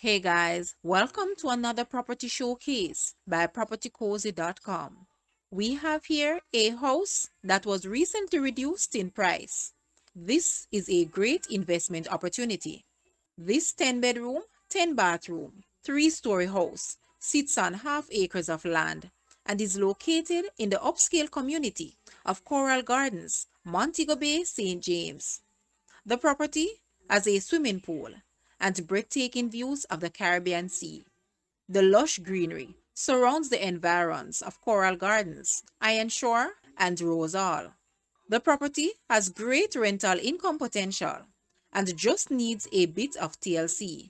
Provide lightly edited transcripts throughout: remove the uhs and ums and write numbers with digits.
Hey guys, welcome to another property showcase by propertycozy.com. We have here a house that was recently reduced in price. This is a great investment opportunity. This 10 bedroom, 10 bathroom, 3-story house sits on half acres of land and is located in the upscale community of Coral Gardens, Montego Bay, St. James. The property has a swimming pool and breathtaking views of the Caribbean Sea. The lush greenery surrounds the environs of Coral Gardens, Ironshore and Rose Hall. The property has great rental income potential and just needs a bit of TLC.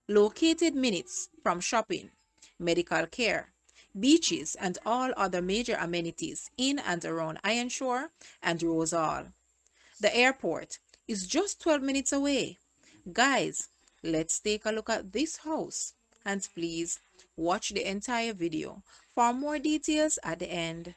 Located minutes from shopping, medical care, beaches, and all other major amenities in and around Ironshore and Rose Hall. The airport is just 12 minutes away. Guys, let's take a look at this house. And please watch the entire video for more details at the end.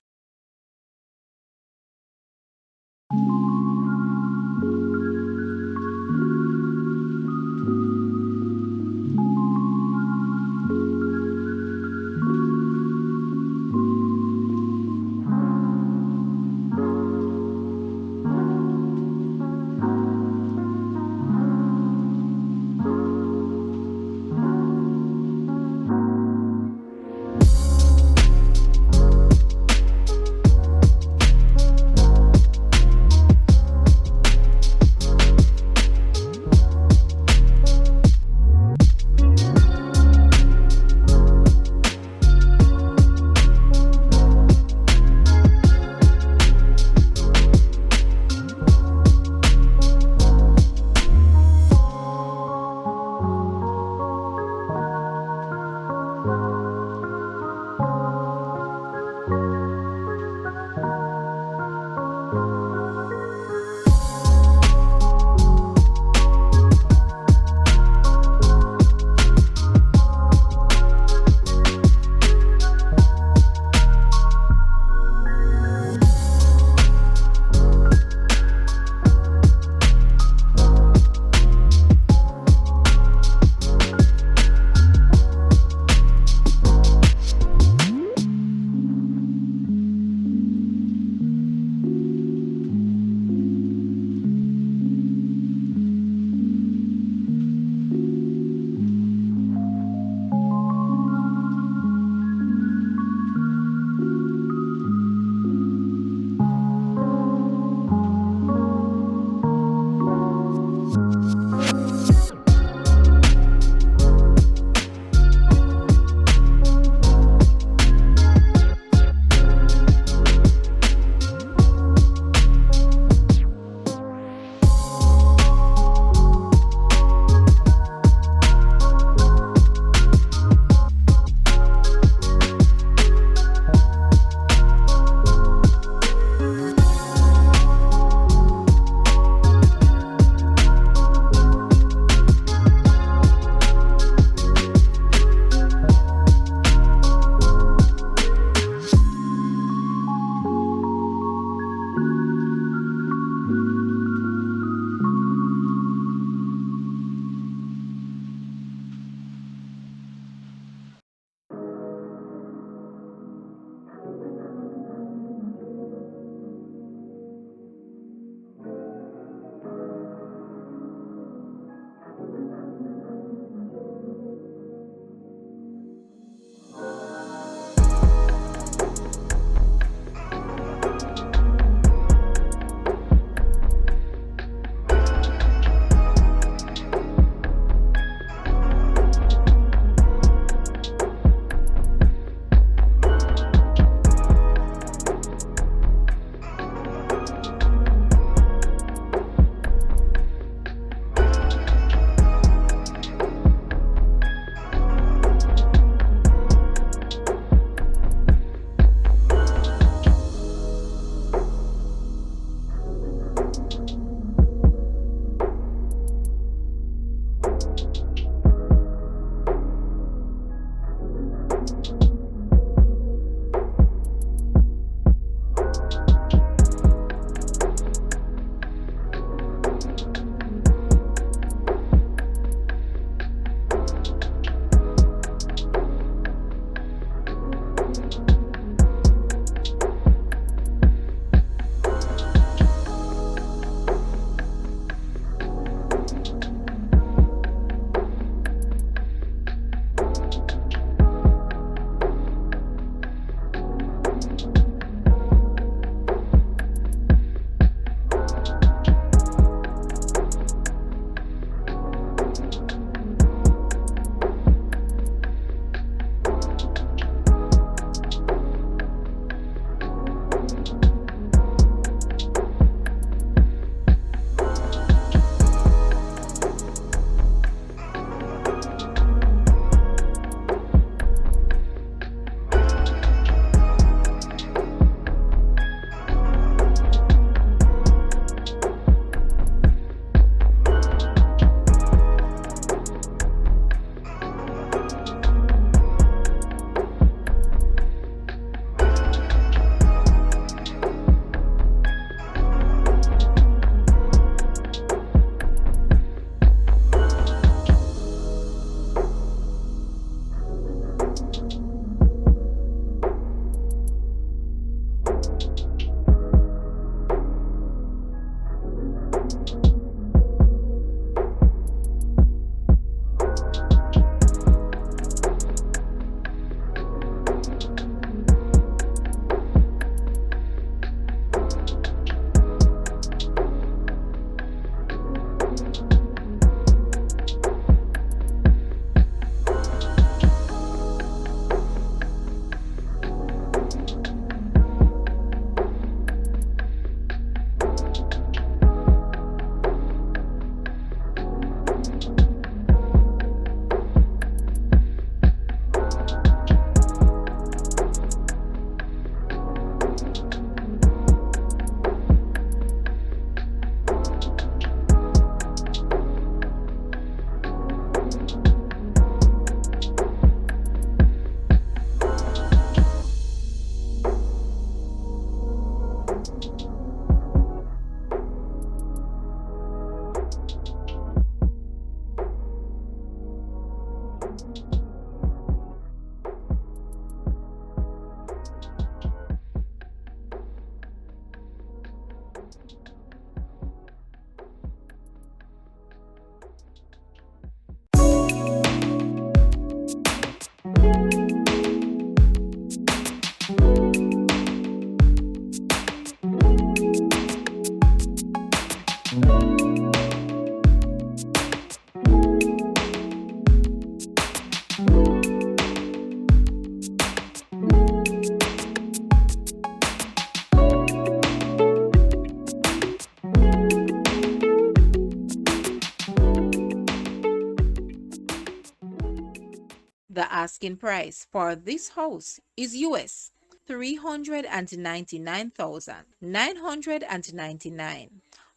The asking price for this house is US $399,999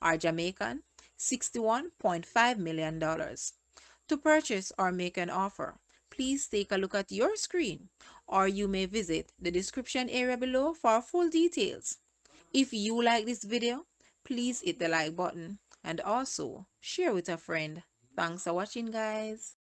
or Jamaican $61.5 million. To purchase or make an offer, please take a look at your screen or you may visit the description area below for full details. If you like this video, please hit the like button and also share with a friend. Thanks for watching, guys.